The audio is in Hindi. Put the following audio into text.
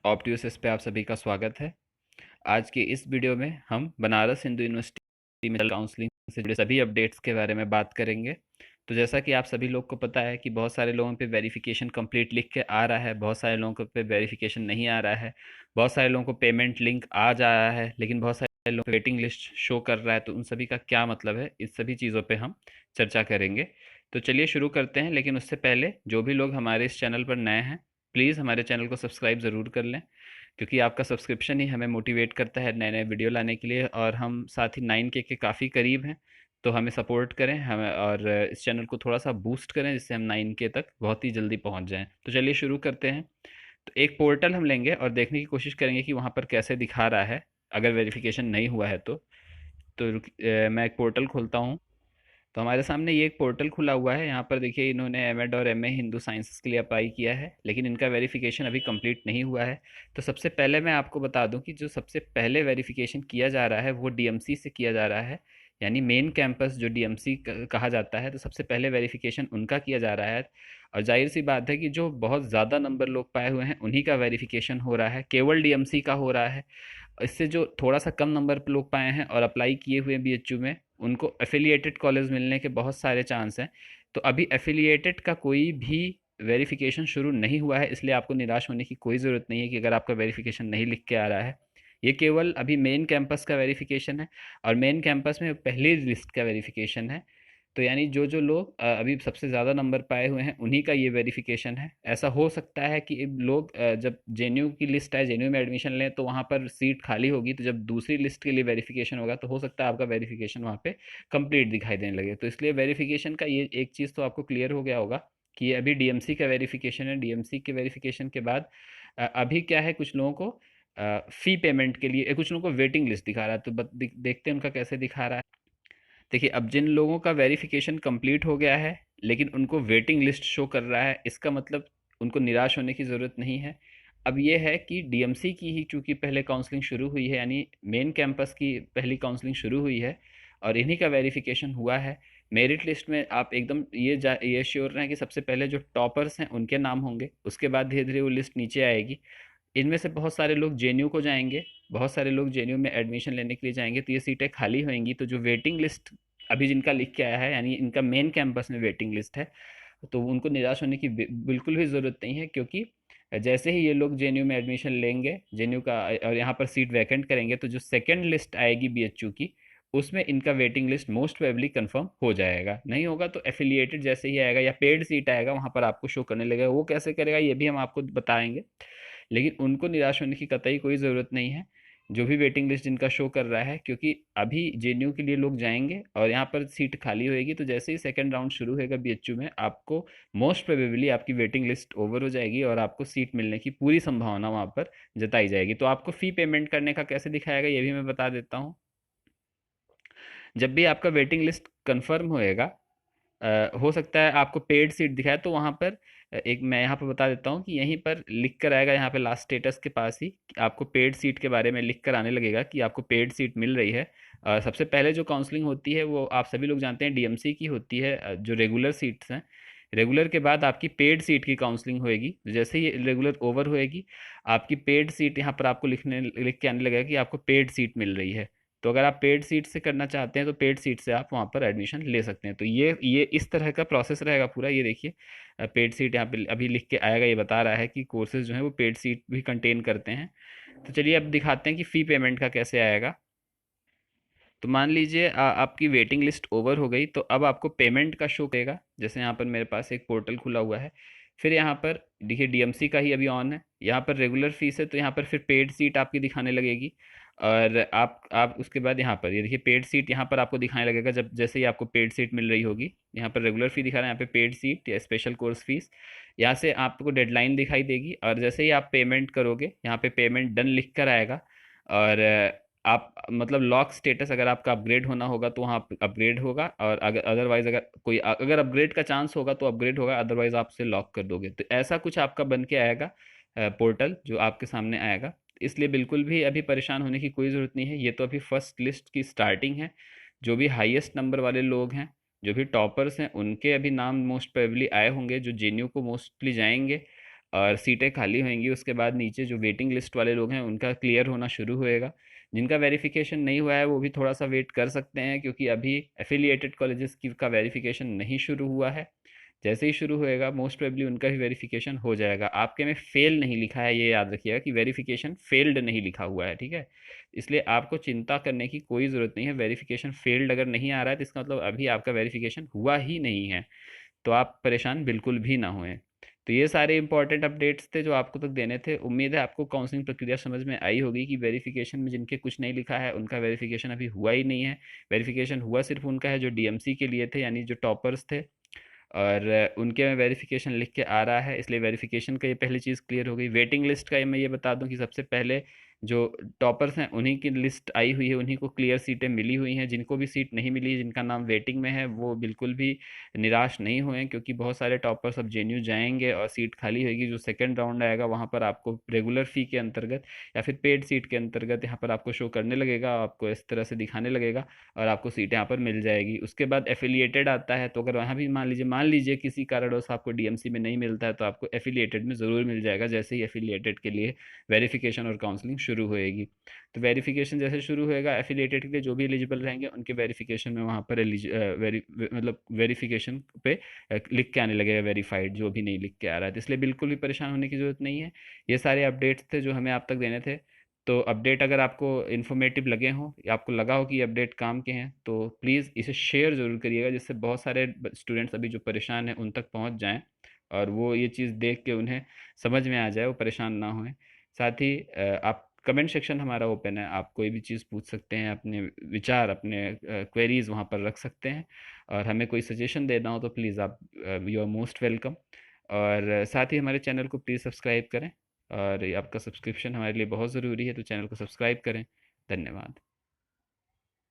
ऑप्टियोसिस पे आप सभी का स्वागत है। आज की इस वीडियो में हम बनारस हिंदू यूनिवर्सिटी में काउंसलिंग से जुड़े सभी अपडेट्स के बारे में बात करेंगे। तो जैसा कि आप सभी लोग को पता है कि बहुत सारे लोगों पे वेरिफिकेशन कंप्लीट लिख के आ रहा है, बहुत सारे लोगों पे वेरिफिकेशन नहीं आ रहा है, बहुत सारे लोगों को पेमेंट लिंक आ जा रहा है, लेकिन बहुत सारे लोगों को वेटिंग लिस्ट शो कर रहा है। तो उन सभी का क्या मतलब है, इस सभी चीज़ों पे हम चर्चा करेंगे। तो चलिए शुरू करते हैं, लेकिन उससे पहले जो भी लोग हमारे इस चैनल पर नए हैं, प्लीज़ हमारे चैनल को सब्सक्राइब ज़रूर कर लें, क्योंकि आपका सब्सक्रिप्शन ही हमें मोटिवेट करता है नए नए वीडियो लाने के लिए। और हम साथ ही 9K के काफ़ी करीब हैं, तो हमें सपोर्ट करें हमें, और इस चैनल को थोड़ा सा बूस्ट करें जिससे हम 9K तक बहुत ही जल्दी पहुंच जाएं। तो चलिए शुरू करते हैं। तो एक पोर्टल हम लेंगे और देखने की कोशिश करेंगे कि वहाँ पर कैसे दिखा रहा है, अगर वेरिफिकेशन नहीं हुआ है तो मैं एक पोर्टल खोलता हूँ। तो हमारे सामने ये एक पोर्टल खुला हुआ है। यहाँ पर देखिए, इन्होंने एमएड और एमए हिंदू साइंसेस के लिए अप्लाई किया है, लेकिन इनका वेरिफिकेशन अभी कंप्लीट नहीं हुआ है। तो सबसे पहले मैं आपको बता दूं कि जो सबसे पहले वेरिफिकेशन किया जा रहा है वो डीएमसी से किया जा रहा है, यानी मेन कैंपस जो डीएमसी कहा जाता है। तो सबसे पहले वेरिफिकेशन उनका किया जा रहा है। और जाहिर सी बात है कि जो बहुत ज़्यादा नंबर लोग पाए हुए हैं उन्हीं का वेरिफिकेशन हो रहा है, केवल डीएमसी का हो रहा है। इससे जो थोड़ा सा कम नंबर पे लोग पाए हैं और अप्लाई किए हुए बीएचयू में, उनको एफिलिएटेड कॉलेज मिलने के बहुत सारे चांस हैं। तो अभी एफिलिएटेड का कोई भी वेरिफिकेशन शुरू नहीं हुआ है, इसलिए आपको निराश होने की कोई ज़रूरत नहीं है कि अगर आपका वेरिफिकेशन नहीं लिख के आ रहा है। ये केवल अभी मेन कैंपस का वेरिफिकेशन है, और मेन कैंपस में पहली लिस्ट का वेरिफिकेशन है। तो यानी जो जो लोग अभी सबसे ज़्यादा नंबर पाए हुए हैं उन्हीं का ये वेरिफिकेशन है। ऐसा हो सकता है कि लोग जब जेएनयू की लिस्ट आए, जेएनयू में एडमिशन लें, तो वहाँ पर सीट खाली होगी, तो जब दूसरी लिस्ट के लिए वेरिफिकेशन होगा तो हो सकता है आपका वेरिफिकेशन वहाँ पे कंप्लीट दिखाई देने लगे। तो इसलिए वेरिफिकेशन का ये एक चीज़ तो आपको क्लियर हो गया होगा कि ये अभी डीएमसी का वेरिफिकेशन है। डीएमसी के वेरिफिकेशन के बाद अभी क्या है, कुछ लोगों को फ़ी पेमेंट के लिए, कुछ लोगों को वेटिंग लिस्ट दिखा रहा है। तो देखते हैं उनका कैसे दिखा रहा है। देखिए, अब जिन लोगों का वेरिफिकेशन कंप्लीट हो गया है लेकिन उनको वेटिंग लिस्ट शो कर रहा है, इसका मतलब उनको निराश होने की ज़रूरत नहीं है। अब ये है कि डीएमसी की ही चूंकि पहले काउंसलिंग शुरू हुई है, यानी मेन कैंपस की पहली काउंसलिंग शुरू हुई है और इन्हीं का वेरिफिकेशन हुआ है। मेरिट लिस्ट में आप एकदम ये श्योर रहें कि सबसे पहले जो टॉपर्स हैं उनके नाम होंगे, उसके बाद धीरे धीरे वो लिस्ट नीचे आएगी। इनमें से बहुत सारे लोग जेएनयू को जाएंगे, बहुत सारे लोग जेएनयू में एडमिशन लेने के लिए जाएंगे, तो ये सीटें खाली होंगी। तो जो वेटिंग लिस्ट अभी जिनका लिख के आया है, यानी इनका मेन कैंपस में वेटिंग लिस्ट है, तो उनको निराश होने की बिल्कुल भी ज़रूरत नहीं है। क्योंकि जैसे ही ये लोग जेएनयू में एडमिशन लेंगे, जेएनयू का, और यहाँ पर सीट वैकेंट करेंगे, तो जो सेकेंड लिस्ट आएगी बीएचयू की, उसमें इनका waiting list most probably confirm हो जाएगा। नहीं होगा तो एफिलिएटेड जैसे ही आएगा या पेड सीट आएगा वहाँ पर आपको शो करने लगेगा। वो कैसे करेगा ये भी हम आपको बताएंगे, लेकिन उनको निराश होने की कतई कोई ज़रूरत नहीं है, जो भी वेटिंग लिस्ट जिनका शो कर रहा है। क्योंकि अभी जेएनयू के लिए लोग जाएंगे और यहाँ पर सीट खाली होएगी, तो जैसे ही सेकंड राउंड शुरू होगा बीएचयू में, आपको मोस्ट प्रोबेबली आपकी वेटिंग लिस्ट ओवर हो जाएगी और आपको सीट मिलने की पूरी संभावना वहाँ पर जताई जाएगी। तो आपको फ़ी पेमेंट करने का कैसे दिखाएगा ये भी मैं बता देता हूँ। जब भी आपका वेटिंग लिस्ट कंफर्म होएगा, हो सकता है आपको पेड सीट दिखाए, तो वहाँ पर एक मैं यहाँ पर बता देता हूँ कि यहीं पर लिख कर आएगा, यहाँ पे लास्ट स्टेटस के पास ही, कि आपको पेड सीट के बारे में लिख कर आने लगेगा कि आपको पेड सीट मिल रही है। सबसे पहले जो काउंसलिंग होती है वो आप सभी लोग जानते हैं डीएमसी की होती है, जो रेगुलर सीट्स हैं। रेगुलर के बाद आपकी पेड सीट की काउंसलिंग होएगी। जैसे ही रेगुलर ओवर होएगी, आपकी पेड सीट यहाँ पर आपको लिख के आने लगेगा कि आपको पेड सीट मिल रही है। तो अगर आप पेड सीट से करना चाहते हैं तो पेड सीट से आप वहाँ पर एडमिशन ले सकते हैं। तो ये इस तरह का प्रोसेस रहेगा पूरा। ये देखिए, पेड सीट यहाँ पे अभी लिख के आएगा, ये बता रहा है कि कोर्सेज जो हैं वो पेड सीट भी कंटेन करते हैं। तो चलिए अब दिखाते हैं कि फ़ी पेमेंट का कैसे आएगा। तो मान लीजिए आपकी वेटिंग लिस्ट ओवर हो गई, तो अब आपको पेमेंट का शो करेगा। जैसे यहाँ पर मेरे पास एक पोर्टल खुला हुआ है, फिर यहाँ पर देखिए डीएमसी का ही अभी ऑन है, यहाँ पर रेगुलर फीस है, तो यहाँ पर फिर पेड सीट आपकी दिखाने लगेगी। और आप उसके बाद यहाँ पर ये देखिए पेड सीट यहाँ पर आपको दिखाने लगेगा, जब जैसे ही आपको पेड सीट मिल रही होगी। यहाँ पर रेगुलर फी दिखा रहा है, यहाँ पे पेड सीट या स्पेशल कोर्स फीस, यहाँ से आपको डेडलाइन दिखाई देगी। और जैसे ही आप पेमेंट करोगे, यहाँ पे पेमेंट डन लिख कर आएगा। और आप मतलब लॉक स्टेटस, अगर आपका अपग्रेड होना होगा तो वहाँ अपग्रेड होगा, और अगर अदरवाइज अगर अपग्रेड का चांस होगा तो अपग्रेड होगा, अदरवाइज आप उसे लॉक कर दोगे। तो ऐसा कुछ आपका बन के आएगा पोर्टल जो आपके सामने आएगा। इसलिए बिल्कुल भी अभी परेशान होने की कोई ज़रूरत नहीं है। ये तो अभी फर्स्ट लिस्ट की स्टार्टिंग है। जो भी हाईएस्ट नंबर वाले लोग हैं, जो भी टॉपर्स हैं, उनके अभी नाम मोस्ट प्रोबेबली आए होंगे, जो जेएनयू को मोस्टली जाएंगे। और सीटें खाली होंगी। उसके बाद नीचे जो वेटिंग लिस्ट वाले लोग हैं उनका क्लियर होना शुरू होएगा। जिनका वेरिफिकेशन नहीं हुआ है वो भी थोड़ा सा वेट कर सकते हैं, क्योंकि अभी एफिलिएटेड कॉलेजेस की का वेरिफिकेशन नहीं शुरू हुआ है। जैसे ही शुरू होएगा मोस्ट प्रोबेबली उनका भी वेरिफिकेशन हो जाएगा। आपके में फेल नहीं लिखा है, ये याद रखिएगा कि वेरिफिकेशन फेल्ड नहीं लिखा हुआ है, ठीक है। इसलिए आपको चिंता करने की कोई ज़रूरत नहीं है। वेरिफिकेशन फेल्ड अगर नहीं आ रहा है तो इसका मतलब अभी आपका वेरिफिकेशन हुआ ही नहीं है। तो आप परेशान बिल्कुल भी ना होएं। तो ये सारे इंपॉर्टेंट अपडेट्स थे जो आपको तक देने थे। उम्मीद है आपको काउंसलिंग प्रक्रिया समझ में आई होगी कि वेरिफिकेशन में जिनके कुछ नहीं लिखा है उनका वेरिफिकेशन अभी हुआ ही नहीं है। वेरिफिकेशन हुआ सिर्फ उनका है जो डीएमसी के लिए थे, यानी जो टॉपर्स थे, और उनके में वेरिफिकेशन लिख के आ रहा है। इसलिए वेरिफिकेशन का ये पहली चीज़ क्लियर हो गई। वेटिंग लिस्ट का ये मैं ये बता दूं कि सबसे पहले जो टॉपर्स हैं उन्हीं की लिस्ट आई हुई है, उन्हीं को क्लियर सीटें मिली हुई हैं। जिनको भी सीट नहीं मिली, जिनका नाम वेटिंग में है, वो बिल्कुल भी निराश नहीं हुए, क्योंकि बहुत सारे टॉपर्स अब जेएनयू जाएंगे और सीट खाली होगी। जो सेकंड राउंड आएगा वहाँ पर आपको रेगुलर फ़ी के अंतर्गत या फिर पेड सीट के अंतर्गत यहाँ पर आपको शो करने लगेगा, आपको इस तरह से दिखाने लगेगा और आपको सीटें यहाँ पर मिल जाएगी। उसके बाद एफिलिएटेड आता है, तो अगर वहाँ भी मान लीजिए किसी कारणवश आपको डीएमसी में नहीं मिलता है तो आपको एफिलिएटेड में ज़रूर मिल जाएगा, जैसे ही एफिलिएटेड के लिए वेरिफिकेशन और काउंसलिंग शुरू होएगी। तो वेरिफिकेशन जैसे शुरू होएगा, एफिलिएटेड के लिए जो भी एलिजिबल रहेंगे उनके वेरिफिकेशन में वहाँ पर मतलब वेरिफिकेशन पे लिख के आने लगेगा वेरीफाइड, जो भी नहीं लिख के आ रहा है। तो इसलिए बिल्कुल भी परेशान होने की ज़रूरत नहीं है। ये सारे अपडेट्स थे जो हमें आप तक देने थे। तो अपडेट अगर आपको इन्फॉर्मेटिव लगे हों या आपको लगा हो कि ये अपडेट काम के हैं, तो प्लीज़ इसे शेयर ज़रूर करिएगा, जिससे बहुत सारे स्टूडेंट्स अभी जो परेशान हैं उन तक पहुंच जाएं और वो ये चीज़ देख के उन्हें समझ में आ जाए, वो परेशान ना हों। साथ ही आप कमेंट सेक्शन हमारा ओपन है, आप कोई भी चीज़ पूछ सकते हैं, अपने विचार, अपने क्वेरीज वहाँ पर रख सकते हैं। और हमें कोई सजेशन देना हो तो प्लीज़ आप, यू आर मोस्ट वेलकम। और साथ ही हमारे चैनल को प्लीज़ सब्सक्राइब करें, और आपका सब्सक्रिप्शन हमारे लिए बहुत ज़रूरी है, तो चैनल को सब्सक्राइब करें। धन्यवाद।